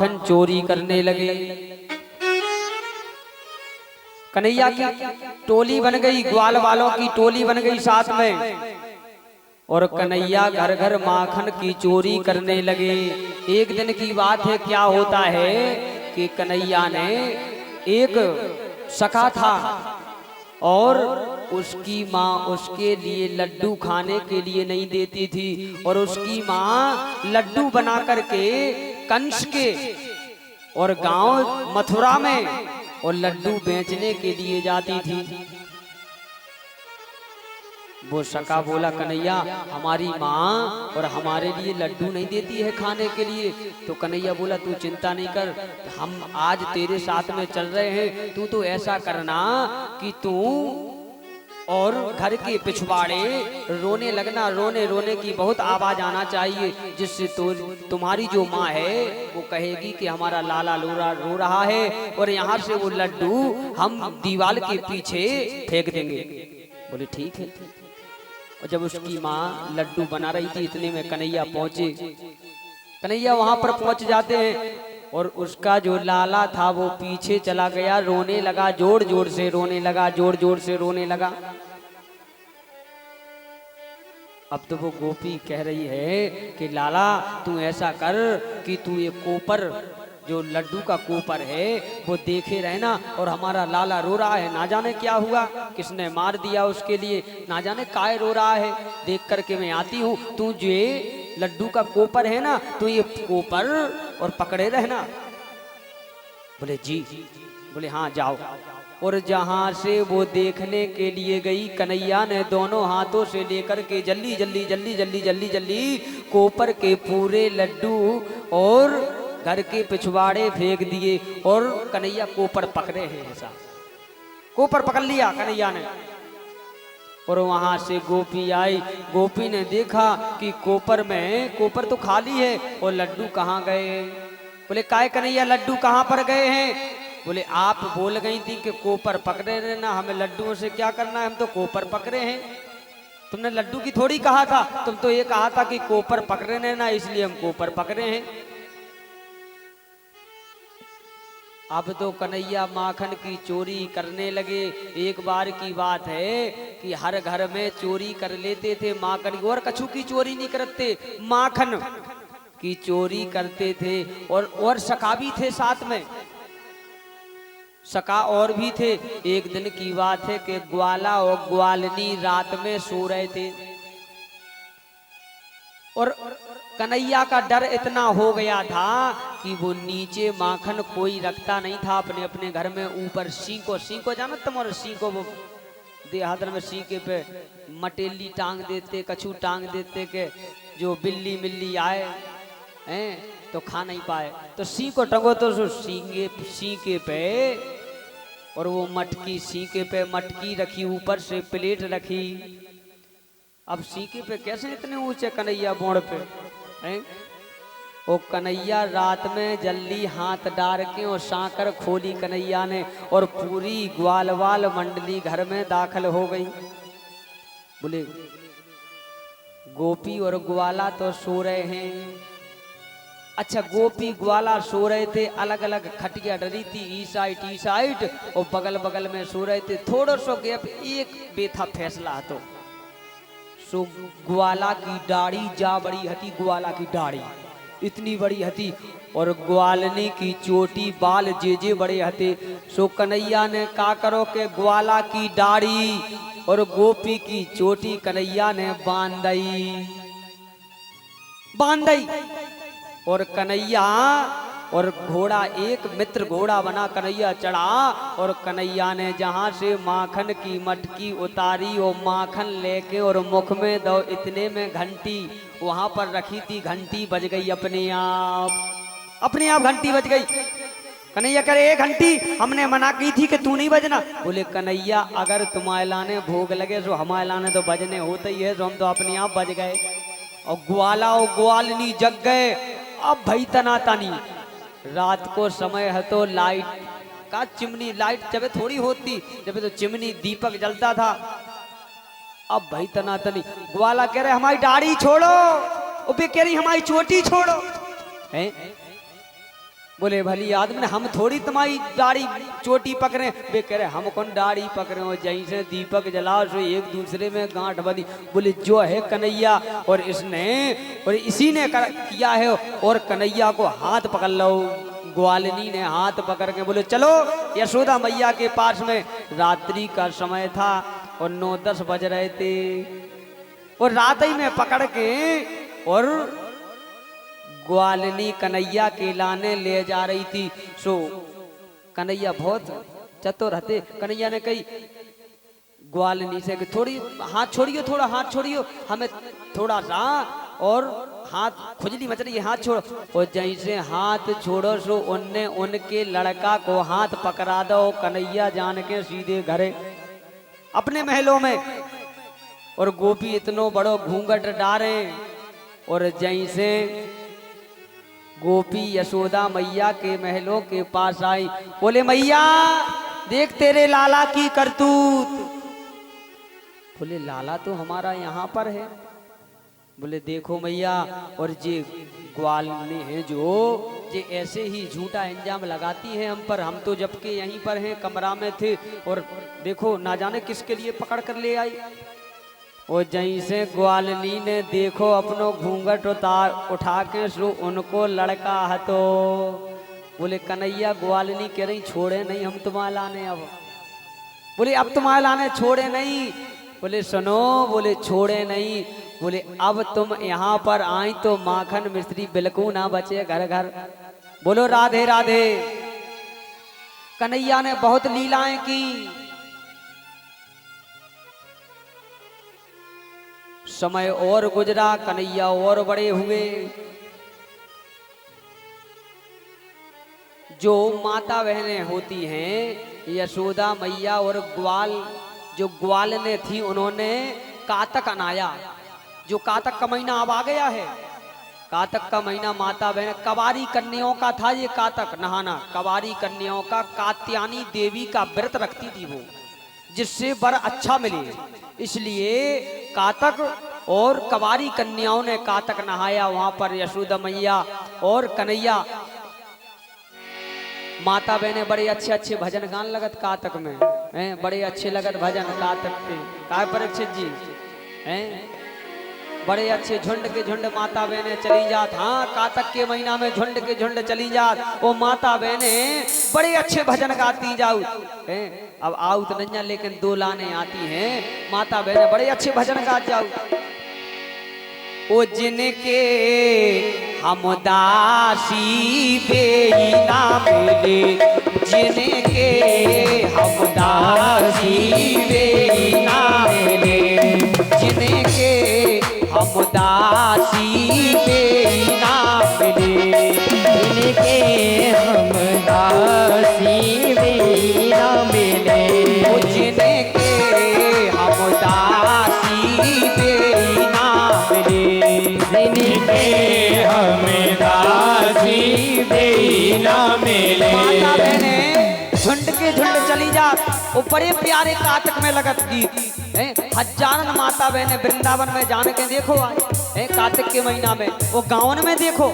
माखन चोरी करने लगे। कन्हैया की टोली बन गई, ग्वाल वालों की टोली बन गई साथ में, और कन्हैया घर घर माखन की चोरी करने लगे। एक दिन की बात है, क्या होता है कि कन्हैया ने एक सखा था और उसकी माँ उसके लिए लड्डू खाने के लिए नहीं देती थी, और उसकी माँ लड्डू बना करके कंस के और गांव मथुरा में और लड्डू बेचने के लिए जाती थी। वो सखा बोला, कन्हैया हमारी माँ और हमारे लिए लड्डू नहीं देती है खाने के लिए। तो कन्हैया बोला, तू चिंता नहीं कर, हम आज तेरे साथ में चल रहे हैं। तू तो ऐसा करना कि तू और घर के पिछवाड़े रोने लगना, रोने रोने की बहुत आवाज आना चाहिए, जिससे तो तुम्हारी जो माँ है वो कहेगी कि हमारा लाला रो रहा है, और यहाँ से वो लड्डू हम दीवार के पीछे फेंक देंगे। बोले ठीक है। और जब उसकी माँ लड्डू बना रही थी, इतने में कन्हैया पहुंचे। कन्हैया वहां पर पहुंच जाते हैं और उसका जो लाला था वो पीछे चला गया, रोने लगा, जोर जोर से रोने लगा, जोर जोर से रोने लगा। अब तो वो गोपी कह रही है कि लाला तू ऐसा कर कि तू ये कोपर, जो लड्डू का कोपर है, वो देखे रहना, और हमारा लाला रो रहा है, ना जाने क्या हुआ, किसने मार दिया उसके लिए, ना जाने काय रो रहा है, देख करके मैं आती हूँ। तू जो लड्डू का कोपर है ना, तू ये कोपर और पकड़े रहना। बोले जी। बोले हाँ जाओ। और जहां से वो देखने के लिए गई, कन्हैया ने दोनों हाथों से लेकर के जल्दी जल्दी जल्दी जल्दी जल्दी जल्दी कोपर के पूरे लड्डू और घर के पिछवाड़े फेंक दिए, और कन्हैया कोपर पकड़े हैं। ऐसा कोपर पकड़ लिया कन्हैया ने, और वहां से गोपी आई। गोपी ने देखा कि कोपर तो खाली है, और लड्डू कहाँ गए। बोले काय कन्हैया, लड्डू कहाँ पर गए हैं। बोले आप बोल गई थी कि कोपर पकड़े रहना, हमें लड्डुओं से क्या करना है, हम तो कोपर पकड़े हैं। तुमने लड्डू की थोड़ी कहा था, तुम तो ये कहा था कि कोपर पकड़े रहना, इसलिए हम कोपर पकड़े हैं। अब तो कन्हैया माखन की चोरी करने लगे। एक बार की बात है कि हर घर में चोरी कर लेते थे माखन की, और कछु की चोरी नहीं करते, माखन की चोरी करते थे। और सखा भी थे साथ में, सखा और भी थे। एक दिन की बात है कि ग्वाला और ग्वालनी रात में सो रहे थे, और कन्हैया का डर इतना हो गया था कि वो नीचे माखन कोई रखता नहीं था अपने अपने घर में। ऊपर सींको जाना तुम, और सींको वो देहात में सींके पे मटेली टांग देते, कछू टांग देते के जो बिल्ली मिल्ली आए हैं तो खा नहीं पाए। तो सींको टंगो तो सींके पे, और वो मटकी सींके पे मटकी रखी, ऊपर से प्लेट रखी। अब सींके पे कैसे इतने ऊंचे कन्हैया बोड़ पे हैं। वो कन्हैया रात में जल्दी हाथ डाल के और सांकर खोली कन्हैया ने, और पूरी ग्वालवाल मंडली घर में दाखिल हो गई। बोले गोपी और ग्वाला तो सो रहे हैं। अच्छा, गोपी ग्वाला सो रहे थे, अलग अलग खटिया डरी थी, ई साइड, और बगल बगल में सो रहे थे। थोड़ा सो गैप, एक बेथा फैसला तो सो ग्वाला की दाढ़ी जा बड़ी हती, ग्वाला की दाढ़ी इतनी बड़ी हती, और ग्वालनी की चोटी बाल जे बड़े हते। सो कन्हैया ने का करो के ग्वाला की दाढ़ी और गोपी की चोटी कन्हैया ने बांध दई। और कन्हैया और घोड़ा, एक मित्र घोड़ा बना कन्हैया चढ़ा, और कन्हैया ने जहां से माखन की मटकी उतारी, और माखन लेके और मुख में दो, इतने में घंटी वहां पर रखी थी, घंटी बज गई अपने आप घंटी बज गई। कन्हैया करे, एक घंटी हमने मना की थी कि तू नहीं बजना। बोले कन्हैया, अगर तुम्हारे लाने भोग लगे तो हमारे लाने तो बजने होते ही है, तो हम तो अपने आप बज गए। और ग्वाला और ग्वालनी जग गए। अब भाई तनातनी, रात को समय है तो लाइट का चिमनी, लाइट जब थोड़ी होती, जब तो चिमनी दीपक जलता था। अब भाई तनातनी, ग्वाला कह रहे हमारी दाढ़ी छोड़ो, वो कह रही हमारी चोटी छोड़ो। हैं बोले भली आदमी ने हम थोड़ी तुम्हारी दाढ़ी चोटी पकड़े। वे कह रहे हम कौन दाढ़ी पकड़े हो, जहीं से दीपक जलाओ सो एक दूसरे में गांठ बंधी। बोले जो है कन्हैया और इसने और इसी ने किया है, और कन्हैया को हाथ पकड़ लो। ग्वालिनी ने हाथ पकड़ के बोले चलो यशोदा मैया के पास में। रात्रि का समय था और 9-10 बज रहे थे, और रात ही में पकड़ के और ग्वालिनी कन्हैया के लाने ले जा रही थी। सो कन्हैया बहुत चतुर रहते। कन्हैया ने कही ग्वालिनी से कि थोड़ी हाथ छोड़ियो, थोड़ा हाथ छोड़ियो, हमें थोड़ा सा और हाथ खुजली मच रही है, हाथ छोड़ो। और जैसे हाथ छोड़ो सो उनने उनके लड़का को हाथ पकड़ा दो। कन्हैया जान के सीधे घरे अपने महलों में, और गोपी इतनो बड़ो घूंघट डारे। और जैसे गोपी यशोदा मैया के महलों के पास आई, बोले मैया देख तेरे लाला की करतूत। बोले लाला तो हमारा यहाँ पर है। बोले देखो मैया, और जे ग्वालिनी है जो जे ऐसे ही झूठा इंजाम लगाती है हम पर। हम तो जबकि यहीं पर हैं, कमरा में थे, और देखो ना जाने किसके लिए पकड़ कर ले आई। और जहीं से ग्वालिनी ने देखो अपनो घूंघट उठा के सो उनको लड़का हतो। बोले कन्हैया ग्वालिनी कह रही छोड़े नहीं हम तुम्हारे लाने अब। बोले अब तुम्हारे लाने छोड़े नहीं। बोले सुनो, बोले छोड़े नहीं। बोले अब तुम यहाँ पर आई तो माखन मिस्त्री बिल्कुल ना बचे घर घर। बोलो राधे राधे। कन्हैया ने बहुत लीलाएं की। समय और गुजरा, कन्हैया और बड़े हुए। जो माता बहनें होती हैं यशोदा मैया और जो ग्वालने थी, उन्होंने कातक अनाया। जो कातक का महीना अब आ गया है, कातक का महीना माता बहन कवारी कन्याओं का था। ये कातक नहाना कवारी कन्याओं का, कात्यायनी देवी का व्रत रखती थी वो, जिससे वर अच्छा मिले। इसलिए कातक और कवारी कन्याओं ने कातक नहाया। वहां पर यशोदा मैया और कन्हैया माता बहने बड़े अच्छे अच्छे भजन गान लगत कातक में हैं, बड़े अच्छे लगत भजन कातक के। काय परीक्षित जी हैं, बड़े अच्छे झुंड के झुंड माता बहने चली जात। हाँ, कातक के महीना में झुंड के झुंड चली जात। वो माता बहने बड़े अच्छे भजन गाती जाऊ हैं। अब आऊ तो नहीं, लेकिन 2 लाने आती हैं। माता बहने बड़े अच्छे भजन गात जाऊ। ओ जिनके हम दासी बेई ना मिले, जिनके हम दासी बेई ना मिले, जिनके हम दासी बेई ना मिले, जिनके हम दासी बेई ना मिले, ओ जिनके हम दासी बेई ना मिले, जिनके हम दासी बेई ना मिले। माता बहने झुंड के झुंड चली जा। वो बड़े प्यारे कातक में लगत गीत हजारन माता बहने वृंदावन में जाने के देखो आए कातक के महीना में। वो गाँव में देखो,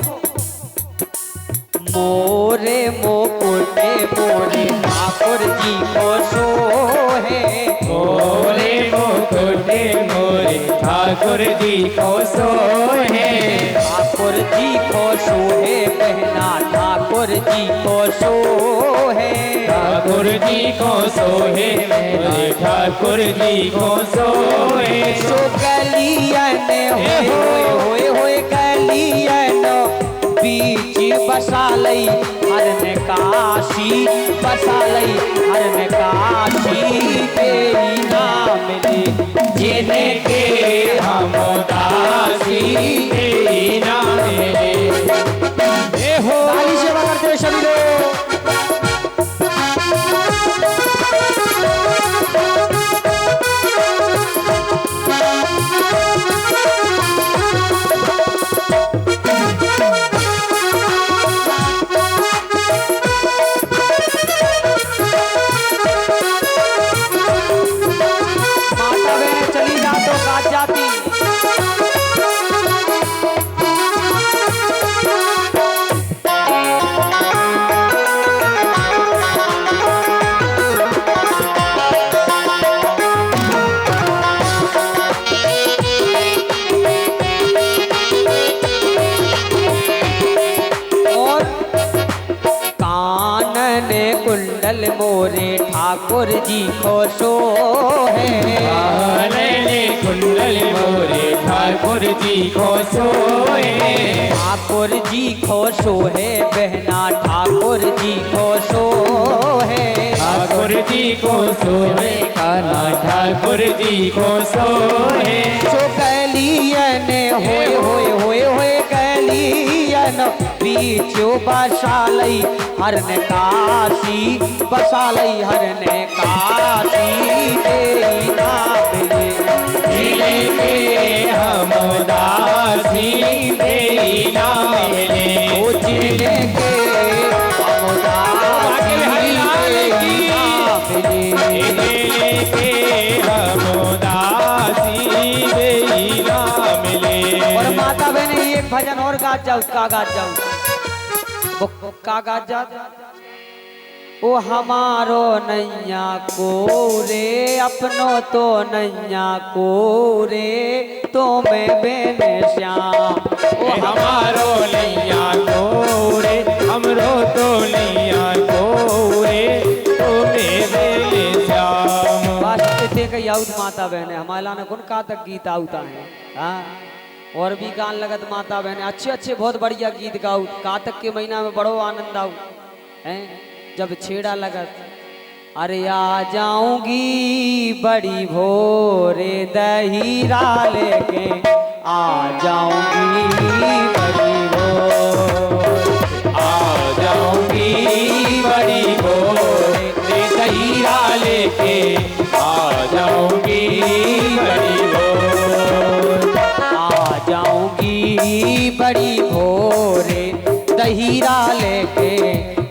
मोरे मोकुटे मोरे ठाकुर जी को सोहे, मोरे मोकुटे मोरे ठाकुर जी को सोहे, ठाकुर जी को सोहे पहना ठाकुर जी को सोहे, ठाकुर जी को सोहे मोरे ठाकुर जी को सोहे। सो गलियन होए गलियन बीच बसालई हरन काशी, बसालई हरन काशी बेई ना मिले, जिनके हम दासी बेई ना मिले। ताली सेवा करते हुए सभी लोग। कुंडल मोरे ठाकुर जी खुशो है। नैने कुंडल मोरे ठाकुर जी खुशो है। ठाकुर जी खुशो है बहना ठाकुर जी खुशो है। ठाकुर जी खुशो है कान्हा ठाकुर जी खुशो है। सो गलियन होए गलियन बीचो बसालई हरन काशी बसालई हरन काशी तेरी नाम जिले के हम दासी तेरी नाम ले। ओ जिले के हम दासी तेरी नाम ले। जिले के हम दासी तेरी नाम ले। और माता बहन एक भजन और गा जाओ का गा जाओ वो का गा जाओ। ओ हमारो नैया को रे अपनो तो नैया को रे तो मैं बेने श्याम। ओ हमारो नैया को रे हमरो तो नैया को रे तो मेरे श्याम। बस इतने का याद माता बहन हमारा ने कौन का तक गीत आउता है। हाँ और भी गान लगत माता बहन अच्छे अच्छे बहुत बढ़िया गीत गाऊ। कातक के महीना में बड़ो आनंद आऊ हैं जब छेड़ा लगत। अरे आ जाऊंगी बड़ी भोरे दहीरा लेके आ जाऊंगी बड़ी भोर। आ जाऊंगी बड़ी भोरे दहीरा लेके आ जाऊंगी बड़ी भोर। आ जाऊंगी बड़ी भोरे दहीरा लेके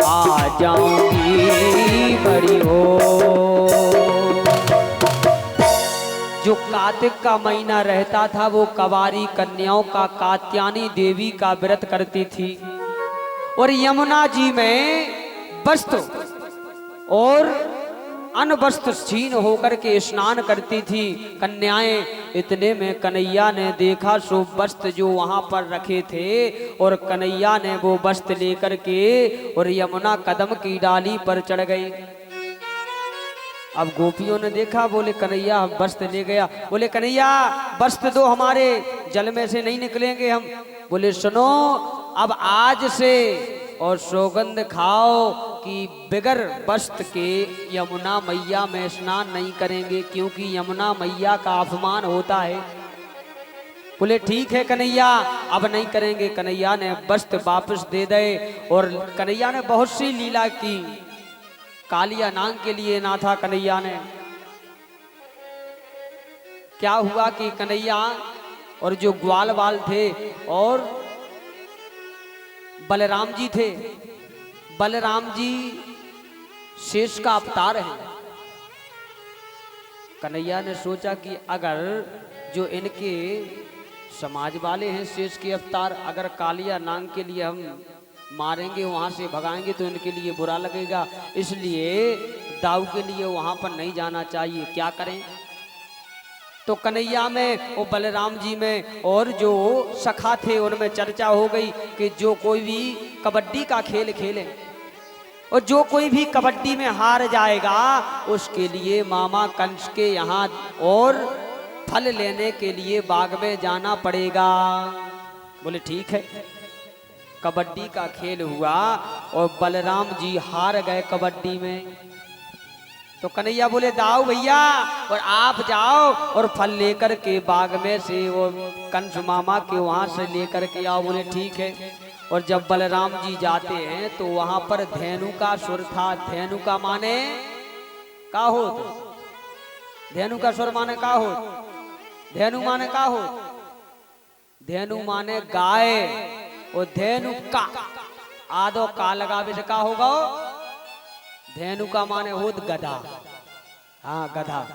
आ जाऊंगी बड़ी हो। जो कार्तिक का महीना रहता था वो कवारी कन्याओं का कात्यायनी देवी का व्रत करती थी और यमुना जी में वस्त्र और अन्न वस्त्र छीन होकर के स्नान करती थी कन्याएं। इतने में कन्हैया ने देखा सो वस्त्र जो वहां पर रखे थे और कन्हैया ने वो वस्त्र लेकर के और यमुना कदम की डाली पर चढ़ गई। अब गोपियों ने देखा बोले कन्हैया हम वस्त्र ले गया। बोले कन्हैया वस्त्र दो हमारे जल में से नहीं निकलेंगे हम। बोले सुनो अब आज से और सौगंध खाओ कि बिगर वस्त्र के यमुना मैया में स्नान नहीं करेंगे क्योंकि यमुना मैया का अपमान होता है। बोले ठीक है कन्हैया अब नहीं करेंगे। कन्हैया ने वस्त्र वापस दे दे और कन्हैया ने बहुत सी लीला की। कालिया नाग के लिए ना था कन्हैया ने। क्या हुआ कि कन्हैया और जो ग्वाल बाल थे और बलराम जी थे। बलराम जी शेष का अवतार है। कन्हैया ने सोचा कि अगर जो इनके समाज वाले हैं शेष के अवतार अगर कालिया नाग के लिए हम मारेंगे वहां से भगाएंगे तो इनके लिए बुरा लगेगा, इसलिए दाऊ के लिए वहां पर नहीं जाना चाहिए। क्या करें? तो कन्हैया में और बलराम जी में और जो सखा थे उनमें चर्चा हो गई कि जो कोई भी कबड्डी का खेल खेले और जो कोई भी कबड्डी में हार जाएगा उसके लिए मामा कंस के यहाँ और फल लेने के लिए बाग में जाना पड़ेगा। बोले ठीक है। कबड्डी का खेल हुआ और बलराम जी हार गए कबड्डी में। तो कन्हैया बोले दाऊ भैया और आप जाओ और फल लेकर के बाग में से वो कंस मामा के वहां से लेकर के आओ। बोले ठीक है। और जब बलराम जी जाते हैं तो वहां पर धेनु का सुर था। धेनु का माने का हो? धेनु का सुर माने का हो? धेनु माने का हो? धेनु माने गाय और धेनु का आदो का लगावे से का होगा? धेनु का माने होत गधा। हाँ गधा।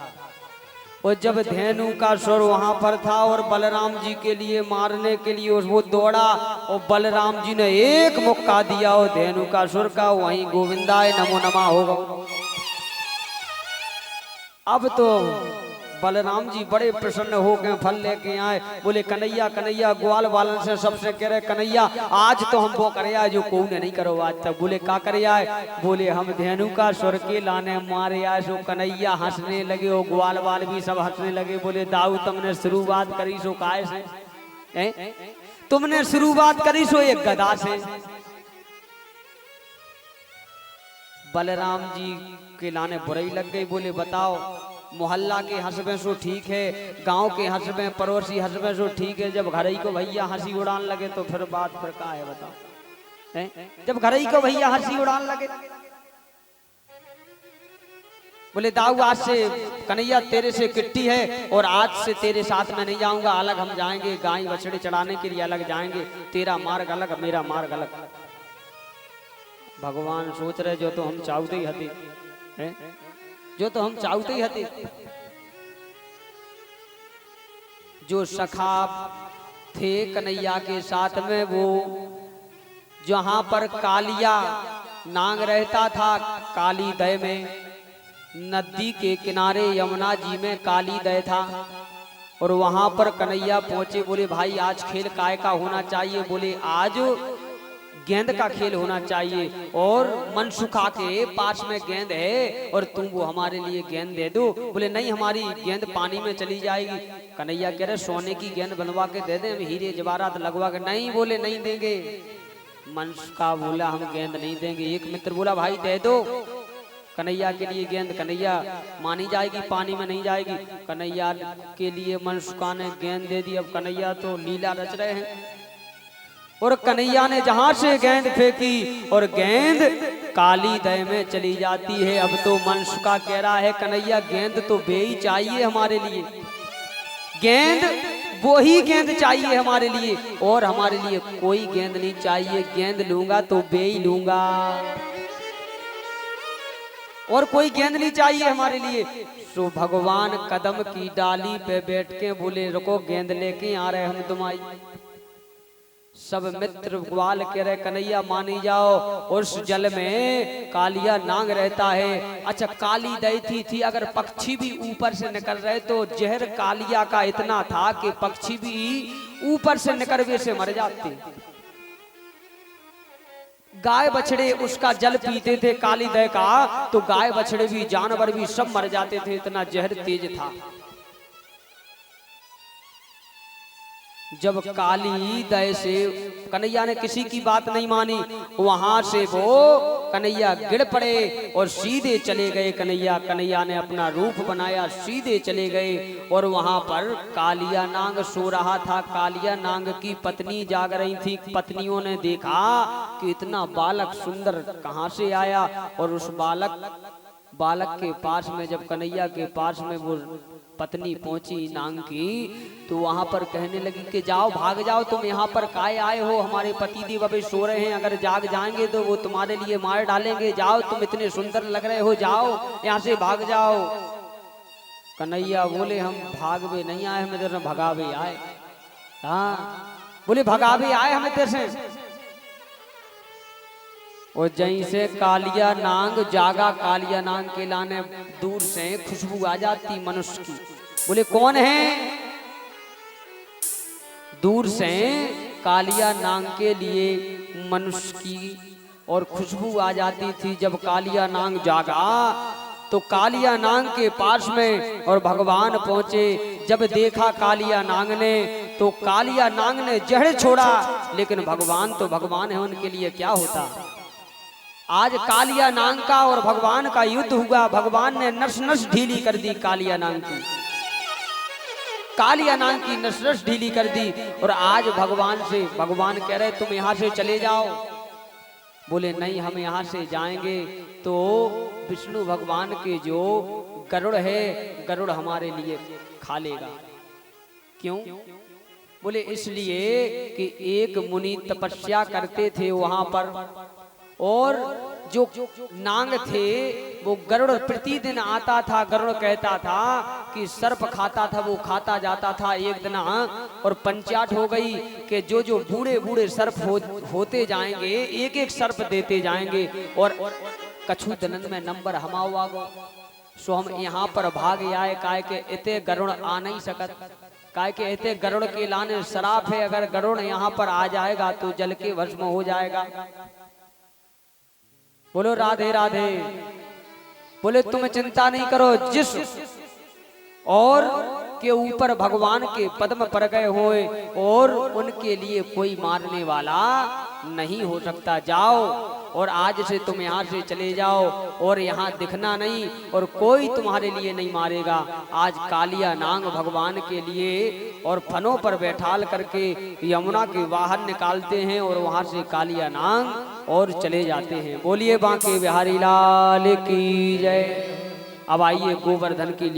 और जब धेनु का सुर वहां पर था और बलराम जी के लिए मारने के लिए वो दौड़ा और बलराम जी ने एक मुक्का दिया और धेनु का सुर का वहीं गोविंदाय नमो नमः होगा। अब तो बलराम जी बड़े प्रसन्न हो गए, फल लेके आए। बोले कन्हैया कन्हैया, ग्वाल वालन से सबसे कह रहे कन्हैया आज तो हम वो करे आए जो को ने नहीं करो आज तक। बोले का करे आए? बोले हम धेनु का स्वर के लाने मारे आए। सो कन्हैया हंसने लगे, हो ग्वाल वाल भी सब हंसने लगे। बोले दाऊ तुमने शुरुआत करी सो काय से? तुमने शुरुआत करी सो एक गदा से। बलराम जी के लाने बुराई लग गई। बोले बताओ, मोहल्ला के हंसबे सो ठीक है, गांव के हंसबे, पड़ोसी हंसबे सो ठीक है, जब घरई को भैया हंसी उड़ान लगे तो फिर बात फिर का है बताओ? जब घरई को भैया हंसी उड़ान लगे। बोले दाऊ आज से कन्हैया तेरे से किट्टी है और आज से तेरे साथ में नहीं जाऊंगा, अलग हम जाएंगे, गाय बछड़े चढ़ाने के लिए अलग जाएंगे, तेरा मार्ग अलग मेरा मार्ग अलग। भगवान सोच रहे जो तो हम चाहते ही हते, जो तो हम चाहते ही हते। जो सखा थे कन्हैया के साथ में, वो जहां पर कालिया नांग रहता था, काली दय में, नदी के किनारे यमुना जी में काली दय था, और वहां पर कन्हैया पहुंचे। बोले भाई आज खेल काय का होना चाहिए? बोले आज गेंद का खेल होना चाहिए, और मनसुखा के पास में गेंद है और तुम वो हमारे लिए गेंद दे दो। बोले नहीं हमारी गेंद पानी में चली जाएगी। कन्हैया कह रहे सोने की गेंद बनवा के दे दें, हीरे जवाहरात लगवा के। नहीं, बोले नहीं देंगे। मनसुखा बोला हम गेंद नहीं देंगे। एक मित्र बोला भाई दे दो कन्हैया के लिए गेंद, कन्हैया मानी जाएगी, पानी में नहीं जाएगी। कन्हैया के लिए मनसुखा ने गेंद दे दी। अब कन्हैया तो लीला रच रहे हैं, और कन्हैया ने जहां से गेंद फेंकी और गेंद काली दय में चली जाती है। अब तो मनसुखा कह रहा है कन्हैया गेंद तो बे ही चाहिए हमारे लिए, गेंद वो ही गेंद चाहिए हमारे लिए, और हमारे लिए कोई गेंद नहीं चाहिए। गेंद लूंगा तो बे ही लूंगा, और कोई गेंद नहीं चाहिए हमारे लिए। सो भगवान कदम की डाली पे बैठ के बोले रुको गेंद लेके आ रहे हम तुम्हारी। सब मित्र ग्वाल कह रहे कन्हैया मानी जाओ, उस जल में कालिया नांग रहता है। अच्छा काली दई थी, अगर पक्षी भी ऊपर से निकल रहे तो जहर कालिया का इतना था कि पक्षी भी ऊपर से निकलवे से मर जाते। गाय बछड़े उसका जल पीते थे काली दय का, तो गाय बछड़े भी जानवर भी सब मर जाते थे, इतना जहर तेज था। जब काली दय से कन्हैया ने किसी की बात नहीं मानी, वहां से वो कन्हैया गिर पड़े और सीधे चले गए। कन्हैया ने अपना रूप बनाया, सीधे चले गए, और वहां पर कालिया नांग सो रहा था। कालिया नांग की पत्नी जाग रही थी। पत्नियों ने देखा कि इतना बालक सुंदर कहां से आया, और उस बालक के पास में जब कन्हैया के पास में वो पत्नी पहुंची नांग की, तो वहां पर कहने लगी कि जाओ भाग जाओ, तुम यहाँ पर काय आए हो? हमारे पति देव अभी सो रहे हैं, अगर जाग जाएंगे तो वो तुम्हारे लिए मार डालेंगे। जाओ तुम इतने सुंदर लग रहे हो, जाओ यहाँ से भाग जाओ। कन्हैया बोले हम भागवे नहीं आए, हमें तेरे भगावे आए। हाँ बोले भगावे आए हमें तेरे से। और जहीं से कालिया नांग जागा, कालिया नांग के लाने दूर से खुशबू आ जाती मनुष्य की। बोले कौन है? दूर से कालिया नांग के लिए मनुष्य की और खुशबू आ जाती थी। जब कालिया नांग जागा तो कालिया नांग के पास में और भगवान पहुंचे। जब देखा कालिया नांग ने, तो कालिया नांग ने जहर छोड़ा, लेकिन भगवान तो भगवान है, उनके लिए क्या होता। आज कालिया नांग का और भगवान का युद्ध हुआ। भगवान ने नस नस ढीली कर दी कालिया नांग की, कालिया नांग की नस नस ढीली कर दी। और आज भगवान कह रहे तुम यहाँ से चले जाओ। बोले नहीं हम यहाँ से जाएंगे तो विष्णु भगवान के जो गरुड़ है, गरुड़ हमारे लिए खा लेगा। क्यों? बोले इसलिए कि एक मुनि तपस्या करते थे वहां पर, और जो नांग थे वो गरुड़ प्रतिदिन आता था। गरुड़ कहता था कि सर्प खाता था, वो खाता जाता था। एक दिन और पंचायत हो गई कि जो जो बूढ़े बूढ़े सर्प होते जाएंगे, एक एक सर्प देते जाएंगे, और कछु दनन में नंबर हमाओ आगो। सो हम यहाँ पर भाग आए, काय के इते गरुड़ आ नहीं सकत, काय के इते गरुड़ के लाने शराप है, अगर गरुड़ यहाँ पर आ जाएगा तो जल के भस्म हो जाएगा। बोलो राधे राधे। बोले तुम चिंता नहीं करो, जिस और के ऊपर भगवान के पद्म पर गए होए और उनके लिए कोई मारने वाला नहीं हो सकता। जाओ और आज से तुम यहाँ से चले जाओ और यहाँ दिखना नहीं और कोई तुम्हारे लिए नहीं मारेगा। आज कालिया नांग भगवान के लिए और फनों पर बैठाल करके यमुना के बाहर निकालते हैं और वहाँ से कालिया नांग और चले जाते हैं। बोलिए बांके बिहारी लाल की जय। अब आइए गोवर्धन के लिए